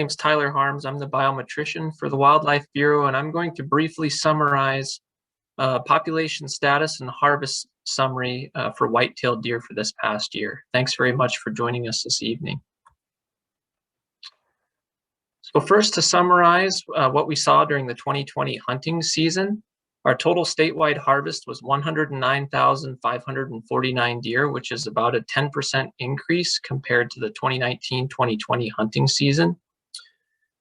name's Tyler Harms. I'm the biometrician for the Wildlife Bureau, and I'm going to briefly summarize population status and harvest summary for white-tailed deer for this past year. Thanks very much for joining us this evening. So first, to summarize what we saw during the 2020 hunting season, our total statewide harvest was 109,549 deer, which is about a 10% increase compared to the 2019-2020 hunting season.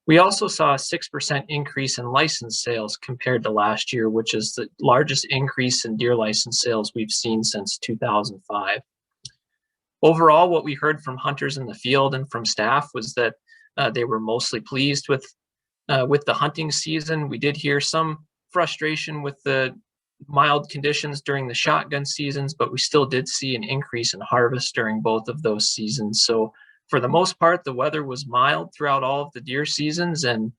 We also saw a 6% increase in license sales compared to last year, which is the largest increase in deer license sales we've seen since 2005. Overall, what we heard from hunters in the field and from staff was that they were mostly pleased with the hunting season. We did hear some frustration with the mild conditions during the shotgun seasons, but we still did see an increase in harvest during both of those seasons. So for the most part, the weather was mild throughout all of the deer seasons, and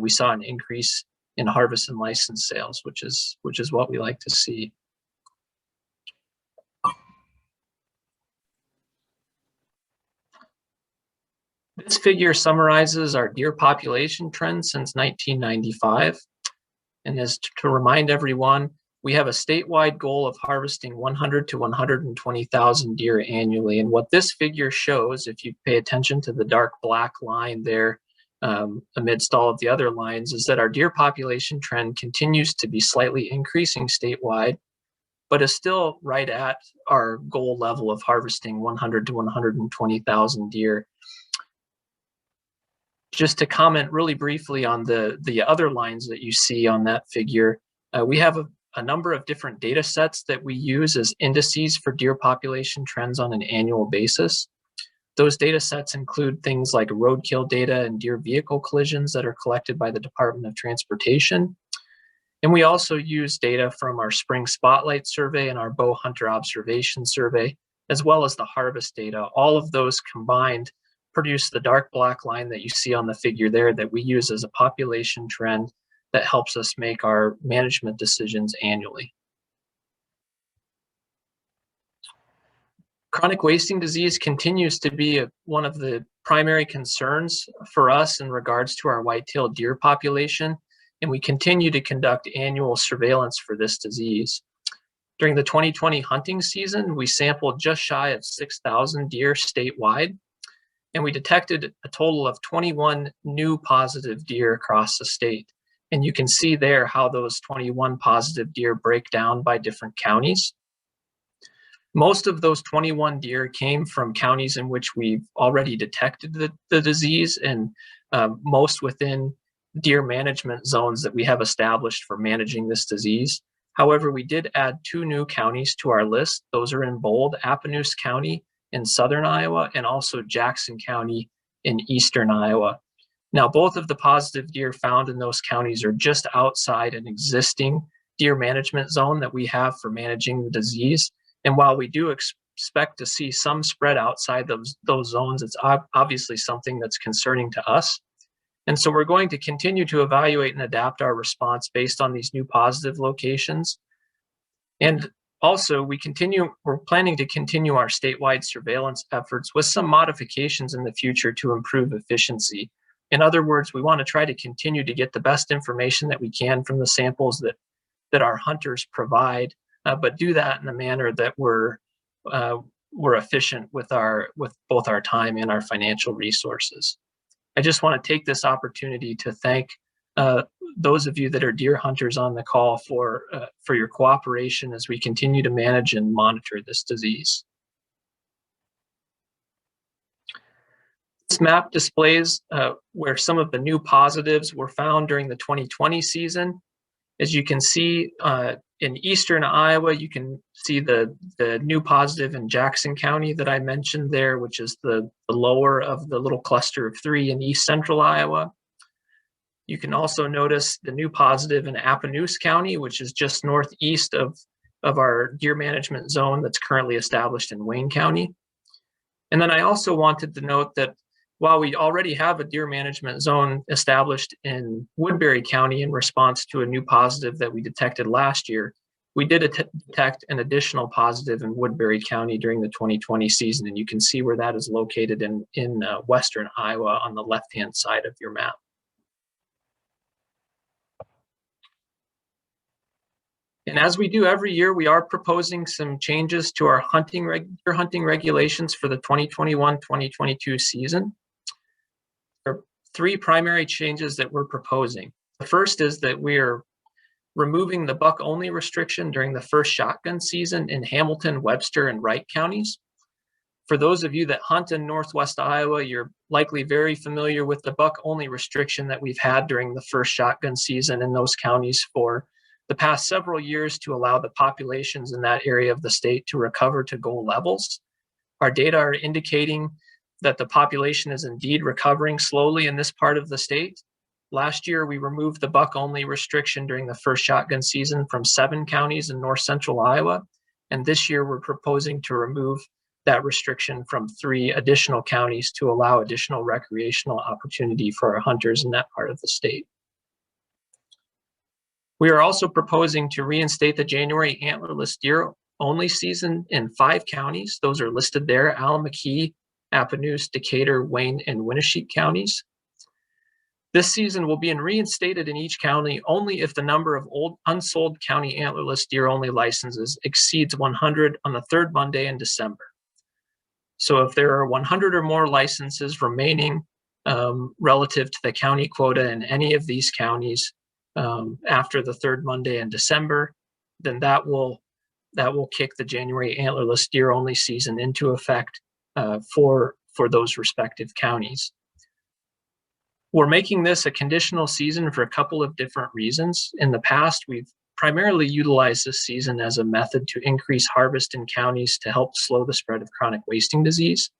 we saw an increase in harvest and license sales, which is what we like to see. This figure summarizes our deer population trend since 1995. And as to remind everyone, we have a statewide goal of harvesting 100 to 120,000 deer annually. And what this figure shows, if you pay attention to the dark black line there amidst all of the other lines, is that our deer population trend continues to be slightly increasing statewide, but is still right at our goal level of harvesting 100 to 120,000 deer. Just to comment really briefly on the other lines that you see on that figure, we have a number of different data sets that we use as indices for deer population trends on an annual basis. Those data sets include things like roadkill data and deer vehicle collisions that are collected by the Department of Transportation. And we also use data from our spring spotlight survey and our bow hunter observation survey, as well as the harvest data. All of those combined produce the dark black line that you see on the figure there that we use as a population trend that helps us make our management decisions annually. Chronic wasting disease continues to be one of the primary concerns for us in regards to our white-tailed deer population, and we continue to conduct annual surveillance for this disease. During the 2020 hunting season, we sampled just shy of 6,000 deer statewide, and we detected a total of 21 new positive deer across the state. And you can see there how those 21 positive deer break down by different counties. Most of those 21 deer came from counties in which we've already detected the disease, and most within deer management zones that we have established for managing this disease. However, we did add 2 new counties to our list. Those are in bold: Appanoose County in southern Iowa, and also Jackson County in eastern Iowa. Now, both of the positive deer found in those counties are just outside an existing deer management zone that we have for managing the disease. And while we do expect to see some spread outside those zones, it's obviously something that's concerning to us. And so we're going to continue to evaluate and adapt our response based on these new positive locations. And also, we're planning to continue our statewide surveillance efforts with some modifications in the future to improve efficiency. In other words, we want to try to continue to get the best information that we can from the samples that our hunters provide, but do that in a manner that we're efficient with both our time and our financial resources. I just want to take this opportunity to thank those of you that are deer hunters on the call for your cooperation as we continue to manage and monitor this disease. This map displays where some of the new positives were found during the 2020 season. As you can see, in eastern Iowa, you can see the new positive in Jackson County that I mentioned there, which is the lower of the little cluster of 3 in east central Iowa. You can also notice the new positive in Appanoose County, which is just northeast of our deer management zone that's currently established in Wayne County. And then I also wanted to note that while we already have a deer management zone established in Woodbury County in response to a new positive that we detected last year, we did detect an additional positive in Woodbury County during the 2020 season, and you can see where that is located in western Iowa on the left-hand side of your map. And as we do every year, we are proposing some changes to our deer hunting regulations for the 2021-2022 season. There are three primary changes that we're proposing. The first is that we are removing the buck-only restriction during the first shotgun season in Hamilton, Webster, and Wright counties. For those of you that hunt in Northwest Iowa, you're likely very familiar with the buck-only restriction that we've had during the first shotgun season in those counties for the past several years to allow the populations in that area of the state to recover to goal levels. Our data are indicating that the population is indeed recovering slowly in this part of the state. Last year, we removed the buck-only restriction during the first shotgun season from 7 counties in north central Iowa. And this year, we're proposing to remove that restriction from 3 additional counties to allow additional recreational opportunity for our hunters in that part of the state. We are also proposing to reinstate the January antlerless deer only season in 5 counties. Those are listed there: Allamakee, Appanoose, Decatur, Wayne, and Winneshiek counties. This season will be reinstated in each county only if the number of unsold county antlerless deer only licenses exceeds 100 on the 3rd Monday in December. So if there are 100 or more licenses remaining relative to the county quota in any of these counties after the 3rd Monday in December, then that will kick the January antlerless deer only season into effect for those respective counties. We're making this a conditional season for a couple of different reasons. In the past, we've primarily utilized this season as a method to increase harvest in counties to help slow the spread of chronic wasting disease.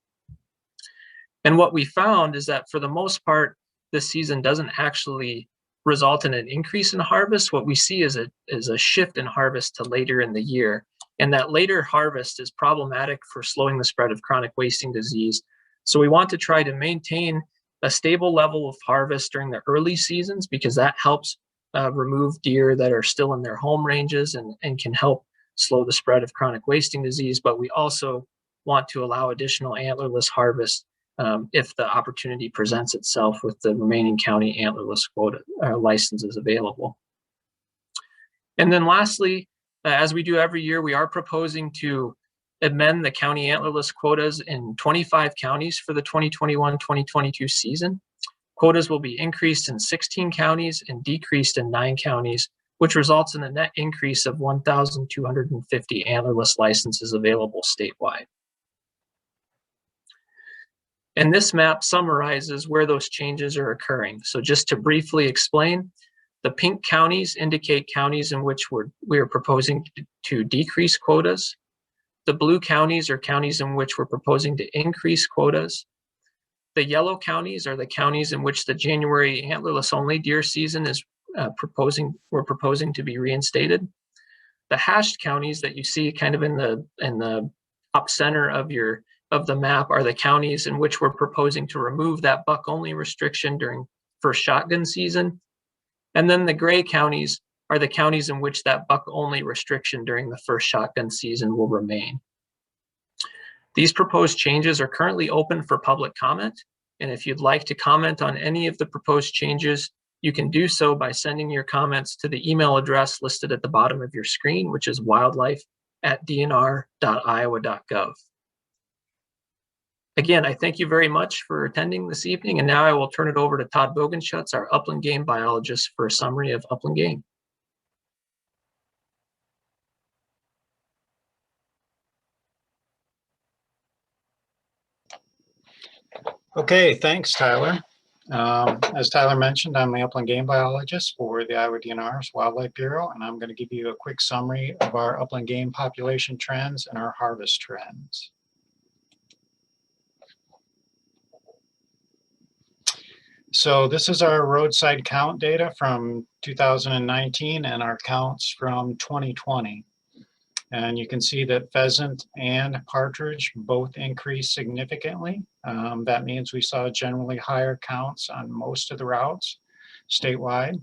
And what we found is that for the most part, this season doesn't actually result in an increase in harvest. What we see is a shift in harvest to later in the year. And that later harvest is problematic for slowing the spread of chronic wasting disease. So we want to try to maintain a stable level of harvest during the early seasons, because that helps remove deer that are still in their home ranges and can help slow the spread of chronic wasting disease. But we also want to allow additional antlerless harvest if the opportunity presents itself with the remaining county antlerless quota licenses available. And then lastly, as we do every year, we are proposing to amend the county antlerless quotas in 25 counties for the 2021-2022 season. Quotas will be increased in 16 counties and decreased in 9 counties, which results in a net increase of 1,250 antlerless licenses available statewide. And this map summarizes where those changes are occurring. So just to briefly explain, the pink counties indicate counties in which we are proposing to decrease quotas. The blue counties are counties in which we're proposing to increase quotas. The yellow counties are the counties in which the January antlerless only deer season is we're proposing to be reinstated. The hashed counties that you see kind of in the top center of the map are the counties in which we're proposing to remove that buck only restriction during first shotgun season. And then the gray counties are the counties in which that buck only restriction during the first shotgun season will remain. These proposed changes are currently open for public comment. And if you'd like to comment on any of the proposed changes, you can do so by sending your comments to the email address listed at the bottom of your screen, which is wildlife@dnr.iowa.gov. Again, I thank you very much for attending this evening, and now I will turn it over to Todd Bogenschutz, our Upland Game biologist, for a summary of Upland Game. Okay, thanks, Tyler. As Tyler mentioned, I'm the Upland Game biologist for the Iowa DNR's Wildlife Bureau, and I'm going to give you a quick summary of our upland game population trends and our harvest trends. So this is our roadside count data from 2019 and our counts from 2020. And you can see that pheasant and partridge both increased significantly. That means we saw generally higher counts on most of the routes statewide.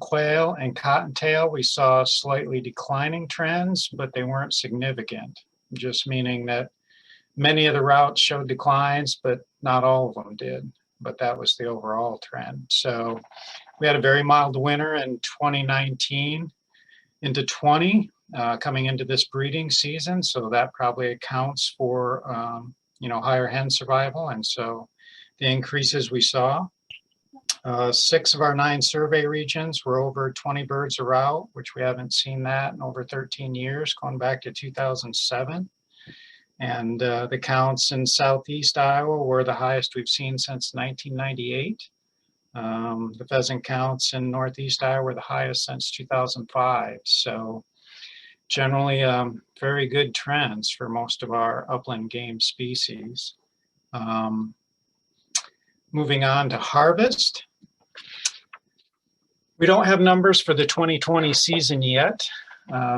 Quail and cottontail, we saw slightly declining trends, but they weren't significant, just meaning that many of the routes showed declines, but not all of them did. But that was the overall trend. So we had a very mild winter in 2019 into 20, coming into this breeding season. So that probably accounts for, higher hen survival. And so the increases we saw. 6 of our 9 survey regions were over 20 birds a route, which we haven't seen that in over 13 years, going back to 2007. And the counts in southeast Iowa were the highest we've seen since 1998. The pheasant counts in northeast Iowa were the highest since 2005. So generally very good trends for most of our upland game species. Moving on to harvest. We don't have numbers for the 2020 season yet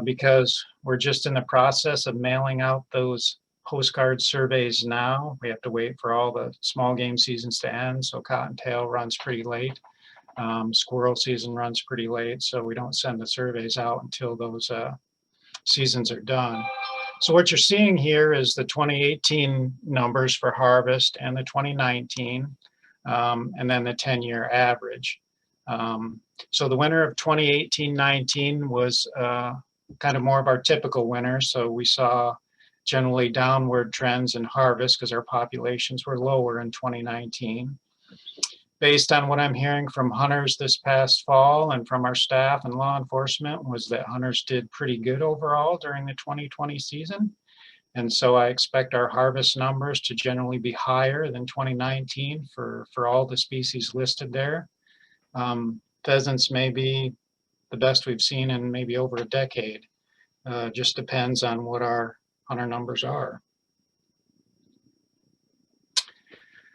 because we're just in the process of mailing out those postcard surveys now. We have to wait for all the small game seasons to end, so cottontail runs pretty late. Squirrel season runs pretty late, so we don't send the surveys out until those seasons are done. So what you're seeing here is the 2018 numbers for harvest and the 2019, and then the 10-year average. So the winter of 2018-19 was kind of more of our typical winter. So we saw generally downward trends in harvest because our populations were lower in 2019. Based on what I'm hearing from hunters this past fall and from our staff and law enforcement was that hunters did pretty good overall during the 2020 season. And so I expect our harvest numbers to generally be higher than 2019 for all the species listed there. Pheasants may be the best we've seen in maybe over a decade. Just depends on what our hunter numbers are.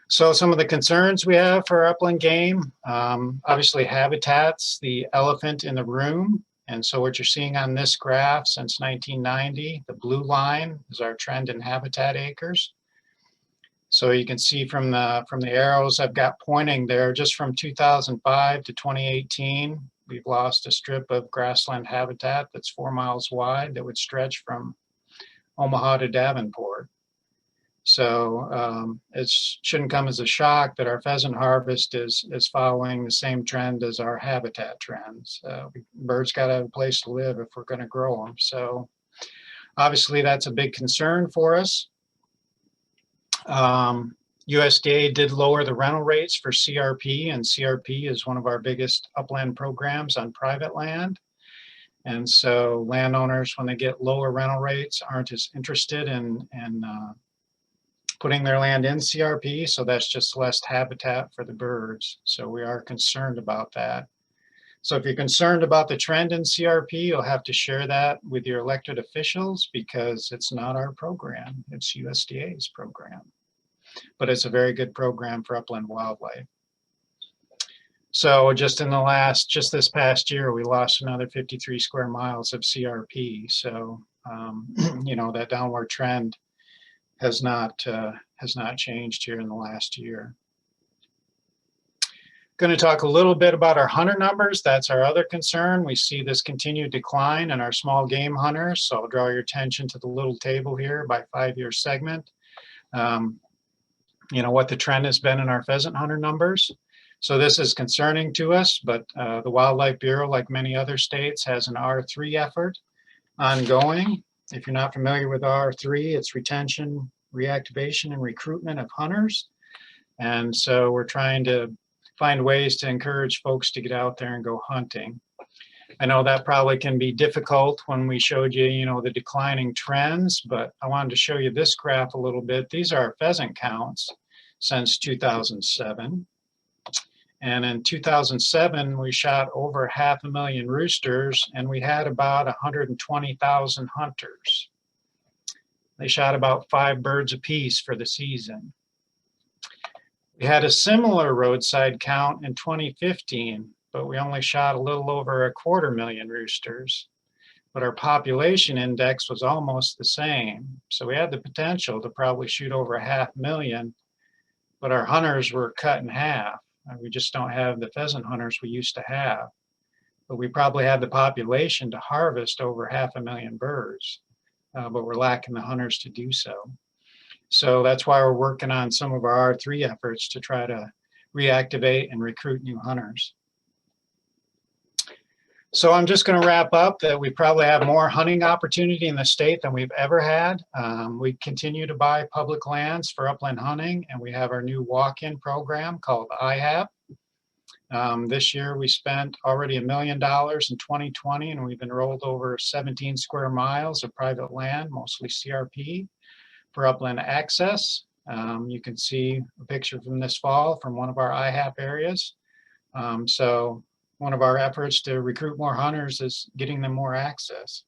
So some of the concerns we have for upland game, obviously habitats, the elephant in the room. And so what you're seeing on this graph since 1990, the blue line is our trend in habitat acres. So you can see from the arrows I've got pointing there, just from 2005 to 2018, we've lost a strip of grassland habitat that's 4 miles wide that would stretch from Omaha to Davenport. So it shouldn't come as a shock that our pheasant harvest is following the same trend as our habitat trends. Birds got to have a place to live if we're going to grow them. So obviously that's a big concern for us. USDA did lower the rental rates for CRP, and CRP is one of our biggest upland programs on private land. And so landowners, when they get lower rental rates, aren't as interested in putting their land in CRP, so that's just less habitat for the birds. So we are concerned about that. So if you're concerned about the trend in CRP, you'll have to share that with your elected officials because it's not our program, it's USDA's program. But it's a very good program for upland wildlife. So just this past year, we lost another 53 square miles of CRP. So, that downward trend has not changed here in the last year. Going to talk a little bit about our hunter numbers. That's our other concern. We see this continued decline in our small game hunters. So I'll draw your attention to the little table here by 5-year segment. What the trend has been in our pheasant hunter numbers. So this is concerning to us, but the Wildlife Bureau, like many other states, has an R3 effort ongoing. If you're not familiar with R3, it's retention, reactivation, and recruitment of hunters. And so we're trying to find ways to encourage folks to get out there and go hunting. I know that probably can be difficult when we showed you, the declining trends, but I wanted to show you this graph a little bit. These are pheasant counts since 2007. And in 2007, we shot over 500,000 roosters, and we had about 120,000 hunters. They shot about 5 birds apiece for the season. We had a similar roadside count in 2015, but we only shot a little over 250,000 roosters. But our population index was almost the same. So we had the potential to probably shoot over 500,000, but our hunters were cut in half. We just don't have the pheasant hunters we used to have. but we probably have the population to harvest over 500,000 birds, but we're lacking the hunters to do so. So that's why we're working on some of our R3 efforts to try to reactivate and recruit new hunters. So I'm just going to wrap up that we probably have more hunting opportunity in the state than we've ever had. We continue to buy public lands for upland hunting, and we have our new walk-in program called IHAP. This year we spent already $1 million in 2020, and we've enrolled over 17 square miles of private land, mostly CRP, for upland access. You can see a picture from this fall from one of our IHAP areas. So one of our efforts to recruit more hunters is getting them more access.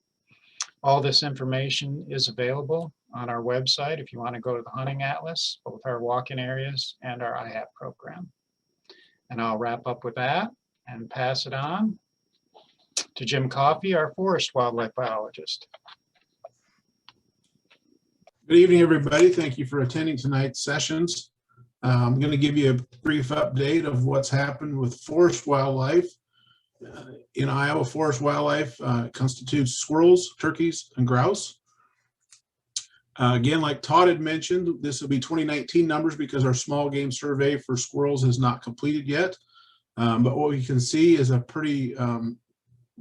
All this information is available on our website if you want to go to the Hunting Atlas, both our walk-in areas and our IHAP program. And I'll wrap up with that and pass it on to Jim Coffey, our forest wildlife biologist. Good evening, everybody. Thank you for attending tonight's sessions. I'm going to give you a brief update of what's happened with forest wildlife. In Iowa, forest wildlife constitutes squirrels, turkeys, and grouse. Again, like Todd had mentioned, this will be 2019 numbers because our small game survey for squirrels is not completed yet. But what we can see is a pretty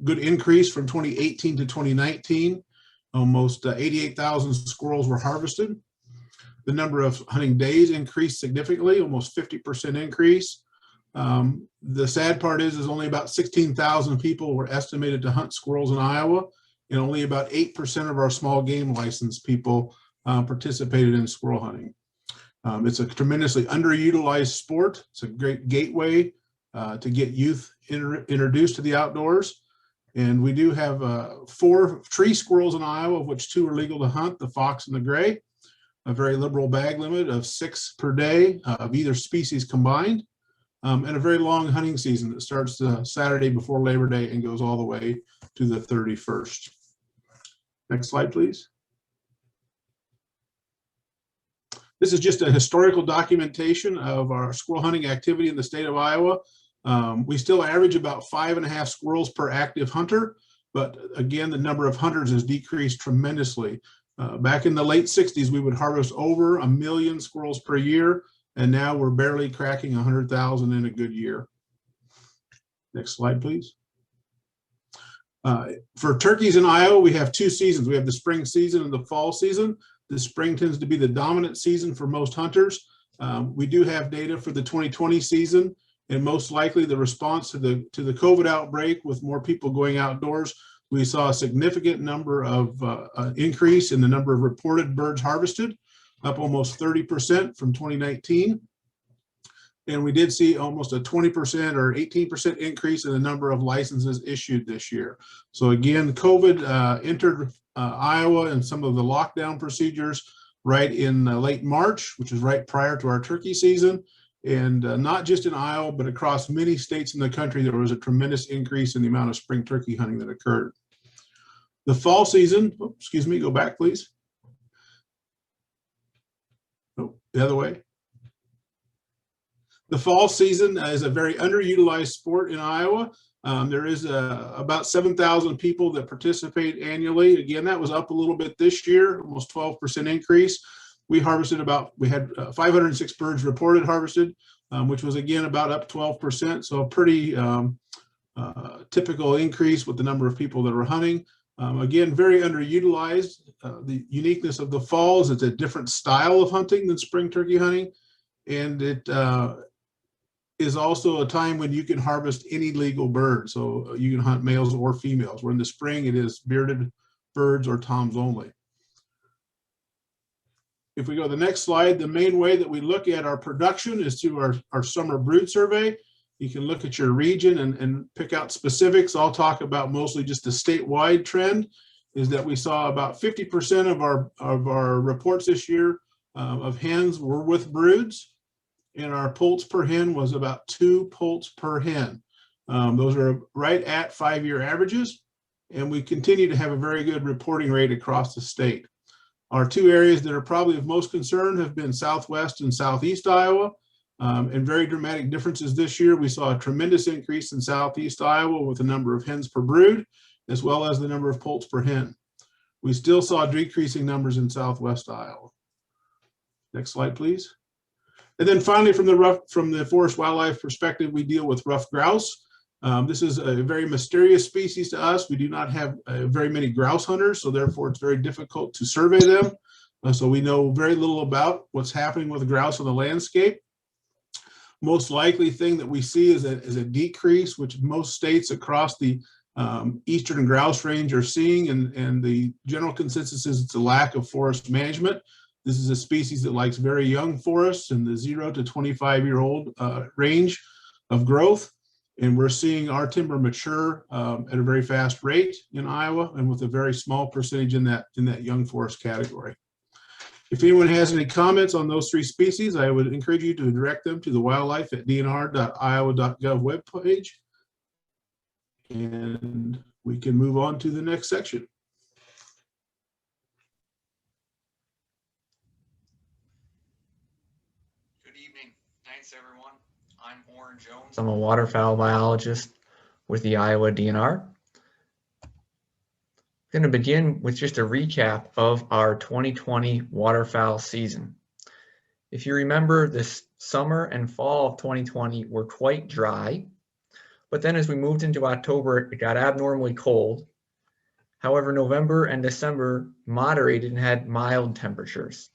good increase from 2018 to 2019. Almost 88,000 squirrels were harvested. The number of hunting days increased significantly, almost 50% increase. The sad part is only about 16,000 people were estimated to hunt squirrels in Iowa, and only about 8% of our small game licensed people participated in squirrel hunting. It's a tremendously underutilized sport. It's a great gateway to get youth introduced to the outdoors. And we do have 4 tree squirrels in Iowa, of which 2 are legal to hunt, the fox and the gray. A very liberal bag limit of 6 per day of either species combined, and a very long hunting season that starts the Saturday before Labor Day and goes all the way to the 31st. Next slide, please. This is just a historical documentation of our squirrel hunting activity in the state of Iowa. We still average about 5.5 squirrels per active hunter, but again, the number of hunters has decreased tremendously. Back in the late 60s, we would harvest over 1 million squirrels per year, and now we're barely cracking 100,000 in a good year. Next slide, please. For turkeys in Iowa, we have 2 seasons. We have the spring season and the fall season. The spring tends to be the dominant season for most hunters. We do have data for the 2020 season, and most likely the response to the COVID outbreak with more people going outdoors, we saw a significant number of increase in the number of reported birds harvested, up almost 30% from 2019. And we did see almost a 20% or 18% increase in the number of licenses issued this year. So again, COVID entered Iowa and some of the lockdown procedures right in late March, which is right prior to our turkey season. And not just in Iowa, but across many states in the country, there was a tremendous increase in the amount of spring turkey hunting that occurred. The fall season, oh, excuse me, go back, please. Oh, the other way. The fall season is a very underutilized sport in Iowa. There is about 7,000 people that participate annually. Again, that was up a little bit this year, almost 12% increase. We harvested we had 506 birds reported harvested, which was again about up 12%. So a pretty typical increase with the number of people that were hunting. Again, very underutilized. The uniqueness of the fall is it's a different style of hunting than spring turkey hunting. And it is also a time when you can harvest any legal bird. So you can hunt males or females, where in the spring it is bearded birds or toms only. If we go to the next slide, the main way that we look at our production is through our summer brood survey. You can look at your region and pick out specifics. I'll talk about mostly just the statewide trend, is that we saw about 50% of our reports this year of hens were with broods, and our poults per hen was about 2 poults per hen. Those are right at 5-year averages, and we continue to have a very good reporting rate across the state. Our 2 areas that are probably of most concern have been Southwest and Southeast Iowa. and very dramatic differences this year. We saw a tremendous increase in Southeast Iowa with the number of hens per brood, as well as the number of poults per hen. We still saw decreasing numbers in Southwest Iowa. Next slide, please. And then finally, from the forest wildlife perspective, we deal with ruffed grouse. This is a very mysterious species to us. We do not have very many grouse hunters, so therefore it's very difficult to survey them. So we know very little about what's happening with the grouse on the landscape. Most likely thing that we see is a decrease, which most states across the eastern grouse range are seeing, and the general consensus is it's a lack of forest management. This is a species that likes very young forests in the 0 to 25-year-old range of growth. And we're seeing our timber mature at a very fast rate in Iowa, and with a very small percentage in that young forest category. If anyone has any comments on those 3 species, I would encourage you to direct them to the wildlife@dnr.iowa.gov webpage. And we can move on to the next section. Good evening. Thanks, everyone. I'm Warren Jones. I'm a waterfowl biologist with the Iowa DNR. I'm going to begin with just a recap of our 2020 waterfowl season. If you remember, this summer and fall of 2020 were quite dry, but then as we moved into October, it got abnormally cold. However, November and December moderated and had mild temperatures.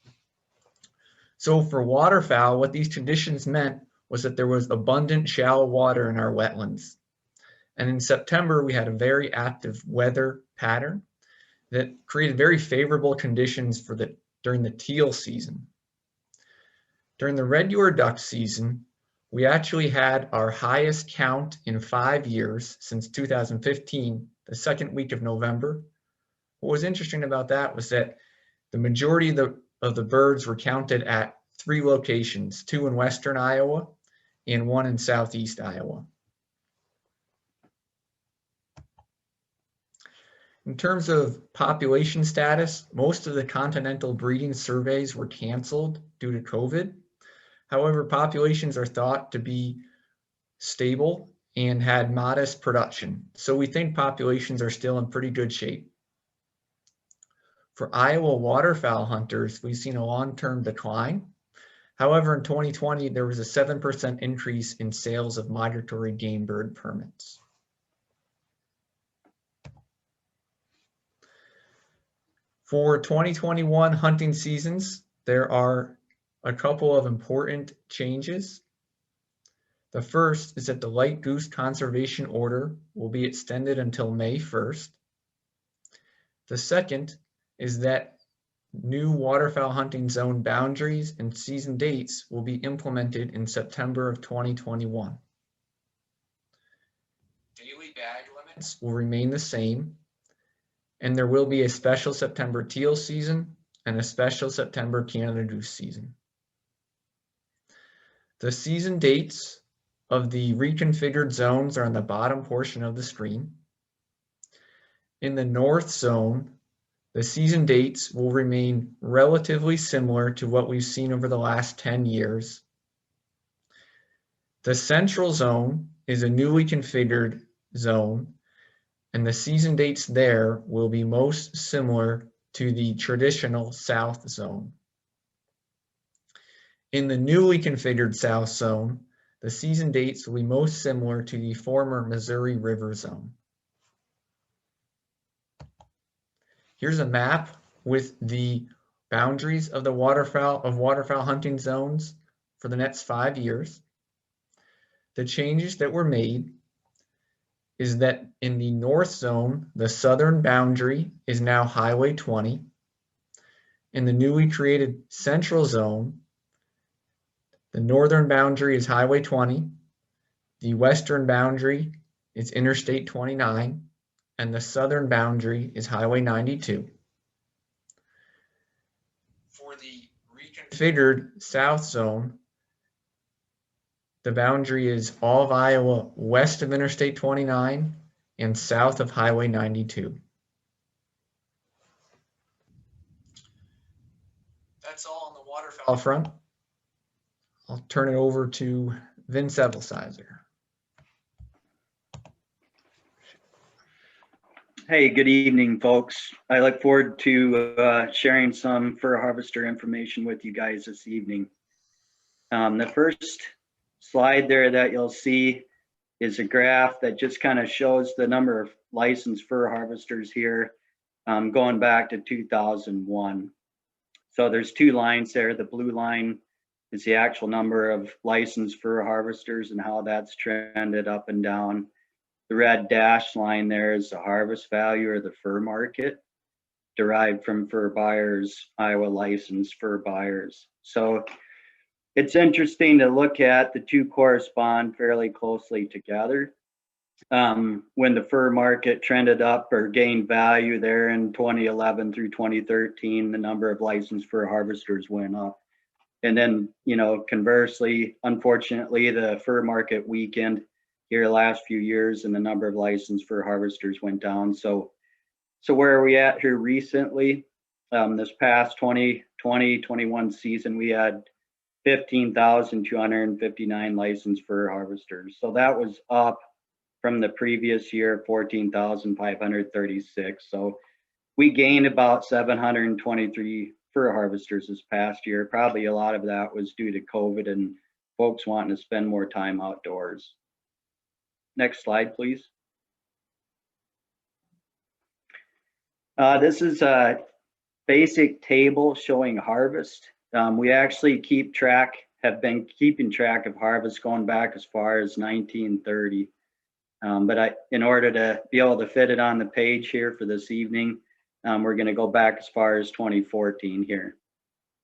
So for waterfowl, what these conditions meant was that there was abundant shallow water in our wetlands. And in September, we had a very active weather pattern that created very favorable conditions for during the teal season. During the red-eared duck season, we actually had our highest count in 5 years since 2015, the second week of November. What was interesting about that was that the majority of the birds were counted at 3 locations, 2 in western Iowa and 1 in southeast Iowa. In terms of population status, most of the continental breeding surveys were canceled due to COVID. However, populations are thought to be stable and had modest production. So we think populations are still in pretty good shape. For Iowa waterfowl hunters, we've seen a long-term decline. However, in 2020, there was a 7% increase in sales of migratory game bird permits. For 2021 hunting seasons, there are a couple of important changes. The first is that the light goose conservation order will be extended until May 1st. The second is that new waterfowl hunting zone boundaries and season dates will be implemented in September of 2021. Daily bag limits will remain the same, and there will be a special September teal season and a special September Canada goose season. The season dates of the reconfigured zones are on the bottom portion of the screen. In the north zone, the season dates will remain relatively similar to what we've seen over the last 10 years. The central zone is a newly configured zone, and the season dates there will be most similar to the traditional south zone. In the newly configured south zone, the season dates will be most similar to the former Missouri River zone. Here's a map with the boundaries of the waterfowl hunting zones for the next 5 years. The changes that were made is that in the north zone, the southern boundary is now Highway 20. In the newly created central zone, the northern boundary is Highway 20, the western boundary is Interstate 29, and the southern boundary is Highway 92. For the reconfigured south zone, the boundary is all of Iowa west of Interstate 29 and south of Highway 92. That's all on the waterfowl front. I'll turn it over to Vince Evelsizer. Hey, good evening, folks. I look forward to sharing some fur harvester information with you guys this evening. The first slide there that you'll see is a graph that just kind of shows the number of licensed fur harvesters here going back to 2001. So there's two lines there. The blue line is the actual number of licensed fur harvesters and how that's trended up and down. The red dashed line there is the harvest value or the fur market derived from Furbearers, Iowa licensed fur buyers. So it's interesting to look at the two correspond fairly closely together. When the fur market trended up or gained value there in 2011 through 2013, the number of licensed fur harvesters went up. And then, you know, conversely, unfortunately, the fur market weakened here the last few years and the number of licensed fur harvesters went down. So where are we at here recently? This past 2020-21 season, we had 15,259 licensed fur harvesters. So that was up from the previous year, 14,536. So we gained about 723 fur harvesters this past year. Probably a lot of that was due to COVID and folks wanting to spend more time outdoors. Next slide, please. This is a basic table showing harvest. We actually have been keeping track of harvest going back as far as 1930. But in order to be able to fit it on the page here for this evening, we're going to go back as far as 2014 here.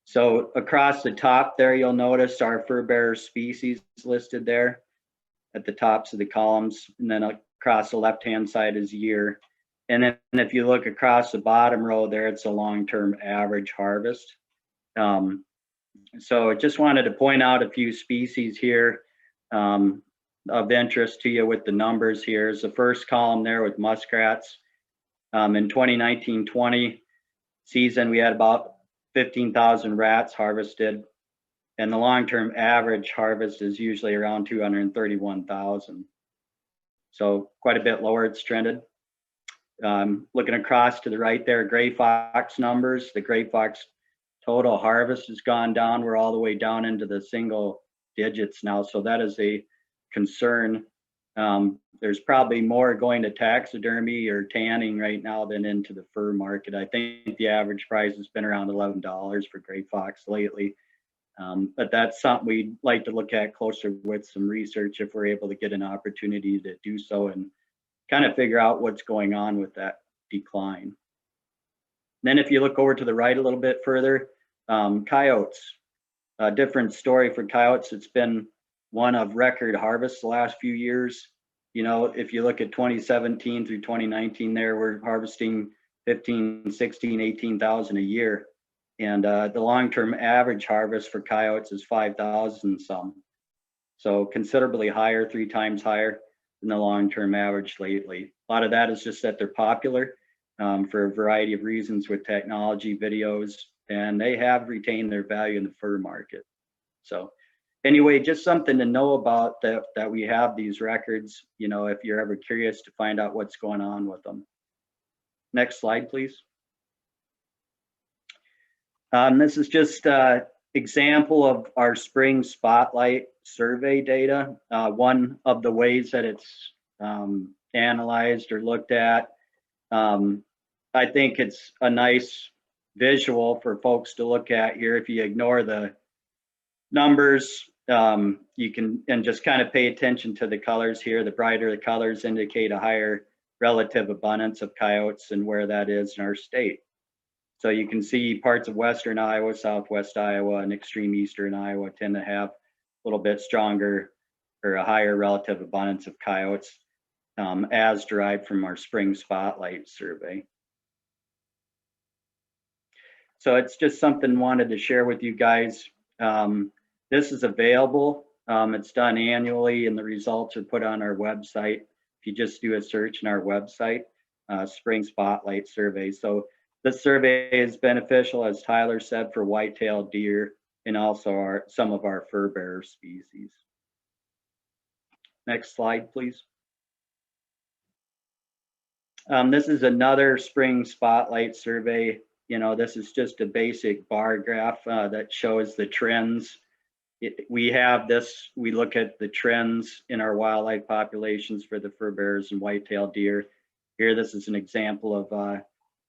So across the top there, you'll notice our Furbearer species listed there at the tops of the columns, and then across the left-hand side is year. And then if you look across the bottom row there, it's a long-term average harvest. So I just wanted to point out a few species here of interest to you with the numbers here. Is the first column there with muskrats. In 2019-20 season, we had about 15,000 rats harvested, and the long-term average harvest is usually around 231,000. So quite a bit lower it's trended. Looking across to the right there, gray fox numbers. The gray fox total harvest has gone down. We're all the way down into the single digits now, so that is a concern. There's probably more going to taxidermy or tanning right now than into the fur market. I think the average price has been around $11 for gray fox lately. But that's something we'd like to look at closer with some research if we're able to get an opportunity to do so and kind of figure out what's going on with that decline. Then if you look over to the right a little bit further, coyotes, a different story for coyotes. It's been one of record harvests the last few years. You know, if you look at 2017 through 2019 there, we're harvesting 15, 16, 18,000 a year. And the long-term average harvest for coyotes is 5,000 some. So considerably higher, 3 times higher than the long-term average lately. A lot of that is just that they're popular for a variety of reasons with technology, videos, and they have retained their value in the fur market. So anyway, just something to know about that we have these records, you know, if you're ever curious to find out what's going on with them. Next slide, please. This is just an example of our spring spotlight survey data. One of the ways that it's analyzed or looked at. I think it's a nice visual for folks to look at here. If you ignore the numbers, you can, and just kind of pay attention to the colors here. The brighter the colors indicate a higher relative abundance of coyotes and where that is in our state. So you can see parts of western Iowa, southwest Iowa, and extreme eastern Iowa tend to have a little bit stronger or a higher relative abundance of coyotes as derived from our spring spotlight survey. So it's just something wanted to share with you guys. This is available. It's done annually and the results are put on our website. If you just do a search in our website, spring spotlight survey. So this survey is beneficial, as Tyler said, for white-tailed deer, and also some of our fur-bearer species. Next slide, please. This is another spring spotlight survey. You know, this is just a basic bar graph that shows the trends. We look at the trends in our wildlife populations for the fur-bearers and white-tailed deer. Here, this is an example of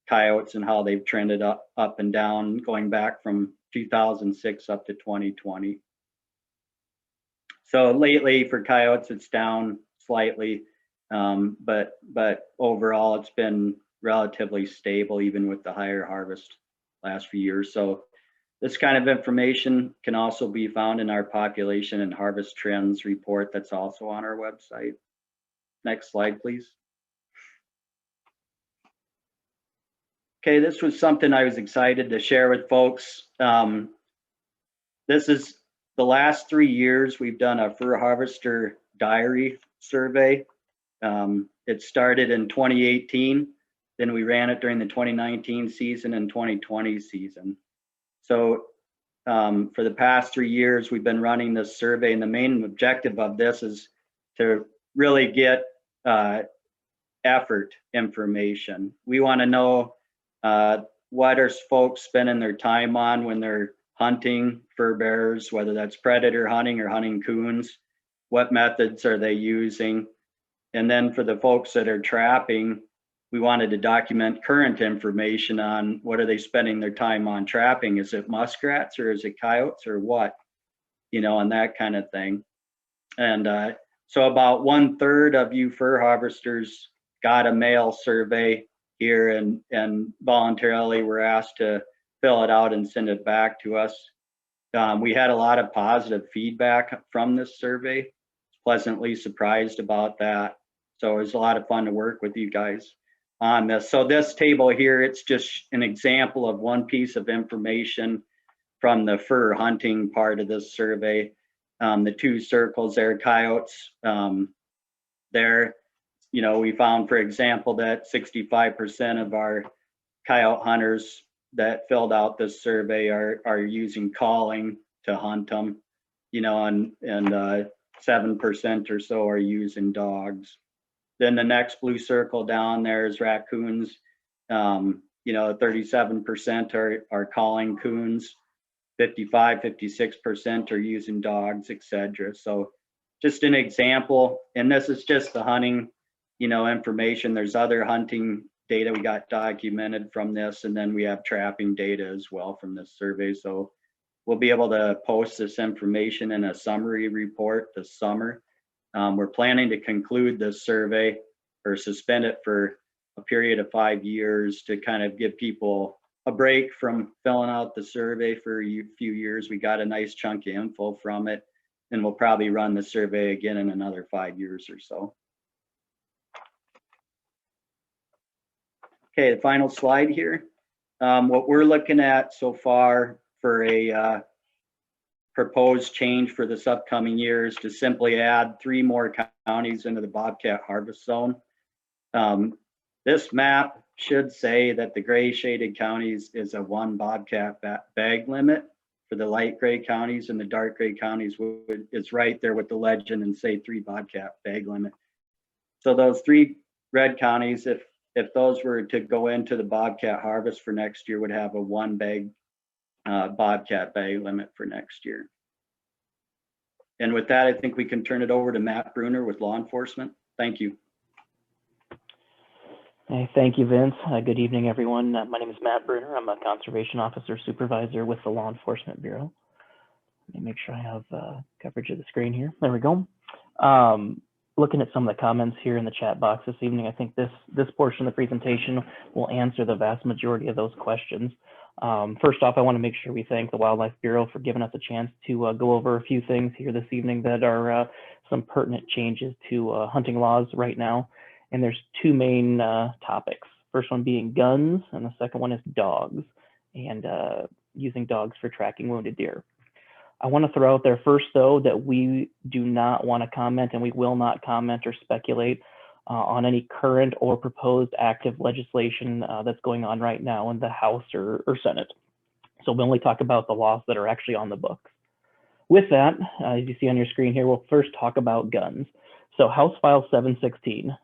coyotes and how they've trended up and down, going back from 2006 up to 2020. So lately for coyotes, it's down slightly, but overall it's been relatively stable, even with the higher harvest last few years. So this kind of information can also be found in our population and harvest trends report that's also on our website. Next slide, please. Okay, this was something I was excited to share with folks. This is the last 3 years we've done a fur harvester diary survey. It started in 2018, then we ran it during the 2019 season and 2020 season. So for the past 3 years, we've been running this survey, and the main objective of this is to really get effort information. We want to know what are folks spending their time on when they're hunting fur bearers, whether that's predator hunting or hunting coons. What methods are they using? And then for the folks that are trapping, we wanted to document current information on what are they spending their time on trapping. Is it muskrats or is it coyotes or what? You know, and that kind of thing. And so about 1/3 of you fur harvesters got a mail survey here, and voluntarily were asked to fill it out and send it back to us. We had a lot of positive feedback from this survey. Pleasantly surprised about that. So it was a lot of fun to work with you guys on this. So this table here, it's just an example of one piece of information from the fur hunting part of this survey. The 2 circles there, coyotes, there, you know, we found, for example, that 65% of our coyote hunters that filled out this survey are using calling to hunt them, you know, and 7% or so are using dogs. Then the next blue circle down there is raccoons. You know, 37% are calling coons, 56% are using dogs, etc. So just an example, and this is just the hunting, you know, information. There's other hunting data we got documented from this, and then we have trapping data as well from this survey. So we'll be able to post this information in a summary report this summer. We're planning to conclude this survey or suspend it for a period of 5 years to kind of give people a break from filling out the survey for a few years. We got a nice chunk of info from it, and we'll probably run the survey again in another 5 years or so. Okay, the final slide here. What we're looking at so far for a proposed change for this upcoming year is to simply add 3 more counties into the bobcat harvest zone. This map should say that the gray shaded counties is a 1 bobcat bag limit for the light gray counties, and the dark gray counties is right there with the legend and say 3 bobcat bag limit. So those 3 red counties, if those were to go into the bobcat harvest for next year, would have a 1 bag bobcat bag limit for next year. And with that, I think we can turn it over to Matt Bruner with law enforcement. Thank you. Hey, thank you, Vince. Good evening, everyone. My name is Matt Bruner. I'm a conservation officer supervisor with the Law Enforcement Bureau. Let me make sure I have coverage of the screen here. There we go. Looking at some of the comments here in the chat box this evening, I think this portion of the presentation will answer the vast majority of those questions. First off, I want to make sure we thank the Wildlife Bureau for giving us a chance to go over a few things here this evening that are some pertinent changes to hunting laws right now. And there's 2 main topics. First one being guns, and the second one is dogs, and using dogs for tracking wounded deer. I want to throw out there first, though, that we do not want to comment, and we will not comment or speculate on any current or proposed active legislation that's going on right now in the House or Senate. So we'll only talk about the laws that are actually on the books. With that, as you see on your screen here, we'll first talk about guns. So House File 716,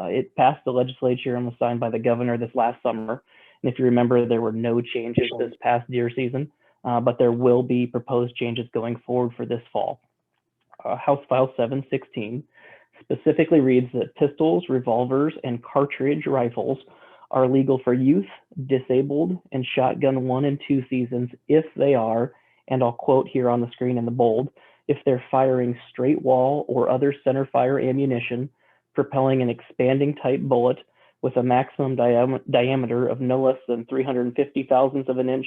it passed the legislature and was signed by the governor this last summer. And if you remember, there were no changes this past deer season, but there will be proposed changes going forward for this fall. House File 716 specifically reads that pistols, revolvers, and cartridge rifles are legal for youth, disabled, and shotgun 1 and 2 seasons if they are, and I'll quote here on the screen in the bold, if they're firing straight wall or other center fire ammunition, propelling an expanding type bullet with a maximum diameter of no less than 350 thousandths of an inch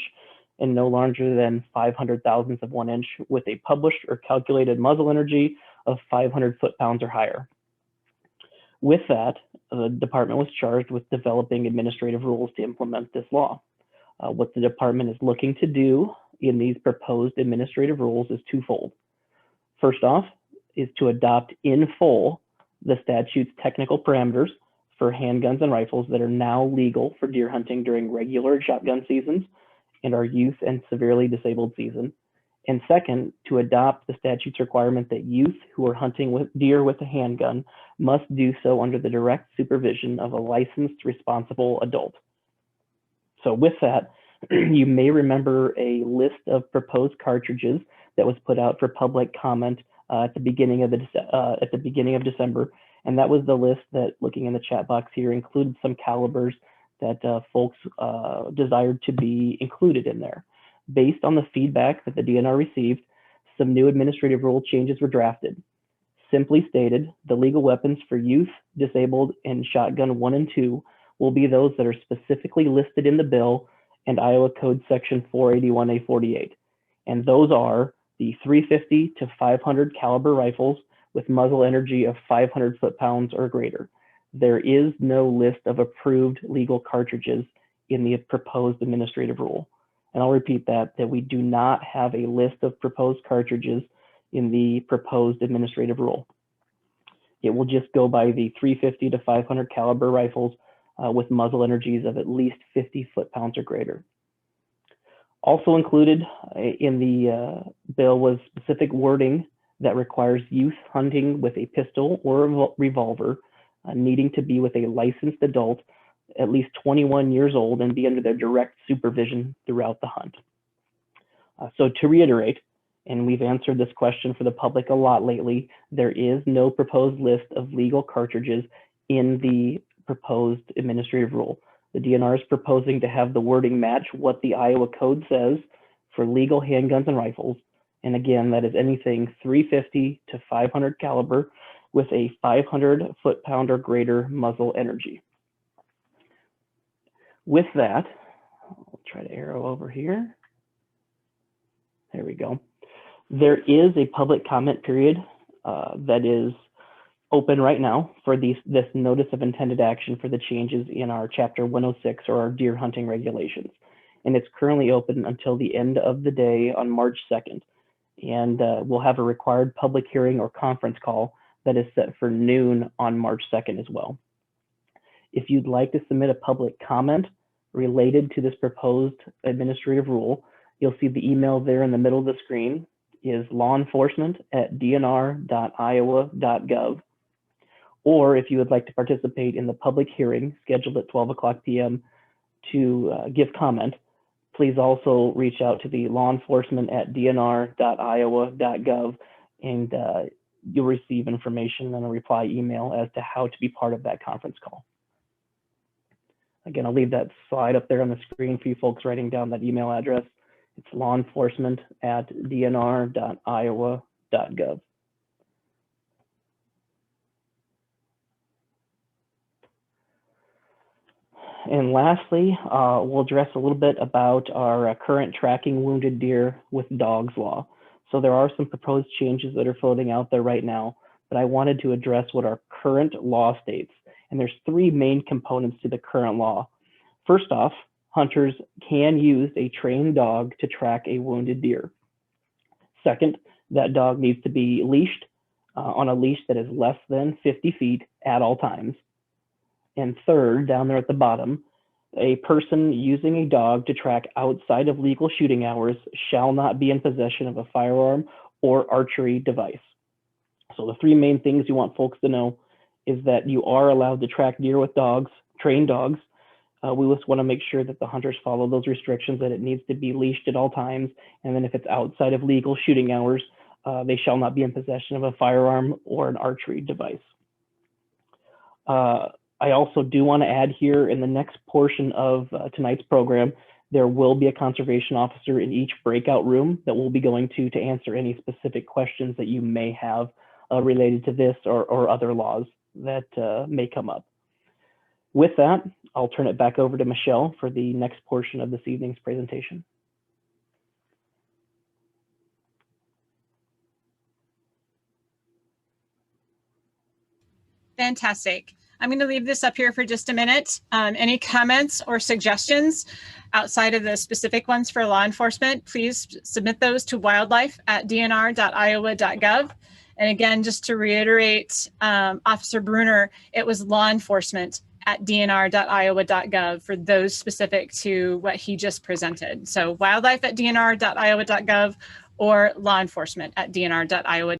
and no larger than 500 thousandths of 1 inch, with a published or calculated muzzle energy of 500 foot-pounds or higher. With that, the department was charged with developing administrative rules to implement this law. What the department is looking to do in these proposed administrative rules is twofold. First off is to adopt in full the statute's technical parameters for handguns and rifles that are now legal for deer hunting during regular shotgun seasons and our youth and severely disabled season. And second, to adopt the statute's requirement that youth who are hunting with deer with a handgun must do so under the direct supervision of a licensed responsible adult. So with that, you may remember a list of proposed cartridges that was put out for public comment at the beginning of December, and that was the list that, looking in the chat box here, included some calibers that folks desired to be included in there. Based on the feedback that the DNR received, some new administrative rule changes were drafted. Simply stated, the legal weapons for youth, disabled, and shotgun 1 and 2 will be those that are specifically listed in the bill and Iowa Code Section 481A48. And those are the 350 to 500 caliber rifles with muzzle energy of 500 foot-pounds or greater. There is no list of approved legal cartridges in the proposed administrative rule. And I'll repeat that we do not have a list of proposed cartridges in the proposed administrative rule. It will just go by the 350 to 500 caliber rifles with muzzle energies of at least 50 foot-pounds or greater. Also included in the bill was specific wording that requires youth hunting with a pistol or a revolver needing to be with a licensed adult at least 21 years old and be under their direct supervision throughout the hunt. So to reiterate, and we've answered this question for the public a lot lately, there is no proposed list of legal cartridges in the proposed administrative rule. The DNR is proposing to have the wording match what the Iowa Code says for legal handguns and rifles. And again, that is anything 350 to 500 caliber with a 500 foot-pound or greater muzzle energy. With that, I'll try to arrow over here. There we go. There is a public comment period that is open right now for this notice of intended action for the changes in our Chapter 106 or our deer hunting regulations. And it's currently open until the end of the day on March 2nd. And we'll have a required public hearing or conference call that is set for noon on March 2nd as well. If you'd like to submit a public comment related to this proposed administrative rule, you'll see the email there in the middle of the screen is lawenforcement@dnr.iowa.gov. Or if you would like to participate in the public hearing scheduled at 12:00 p.m. to give comment, please also reach out to the lawenforcement@dnr.iowa.gov and you'll receive information and a reply email as to how to be part of that conference call. Again, I'll leave that slide up there on the screen for you folks writing down that email address. It's lawenforcement@dnr.iowa.gov. And lastly, we'll address a little bit about our current tracking wounded deer with dogs law. So there are some proposed changes that are floating out there right now, but I wanted to address what our current law states. And there's three main components to the current law. First off, hunters can use a trained dog to track a wounded deer. Second, that dog needs to be leashed on a leash that is less than 50 feet at all times. And third, down there at the bottom, A person using a dog to track outside of legal shooting hours shall not be in possession of a firearm or archery device. So the three main things you want folks to know is that you are allowed to track deer with dogs, trained dogs. We just want to make sure that the hunters follow those restrictions, that it needs to be leashed at all times. And then if it's outside of legal shooting hours, they shall not be in possession of a firearm or an archery device. I also do want to add here in the next portion of tonight's program, there will be a conservation officer in each breakout room that we'll be going to answer any specific questions that you may have related to this or other laws that may come up. With that, I'll turn it back over to Michelle for the next portion of this evening's presentation. Fantastic. I'm going to leave this up here for just a minute. Any comments or suggestions outside of the specific ones for law enforcement, please submit those to wildlife@dnr.iowa.gov. And again, just to reiterate, Officer Bruner, it was law enforcement at dnr.iowa.gov for those specific to what he just presented. So wildlife@dnr.iowa.gov or law enforcement at dnr.iowa.gov.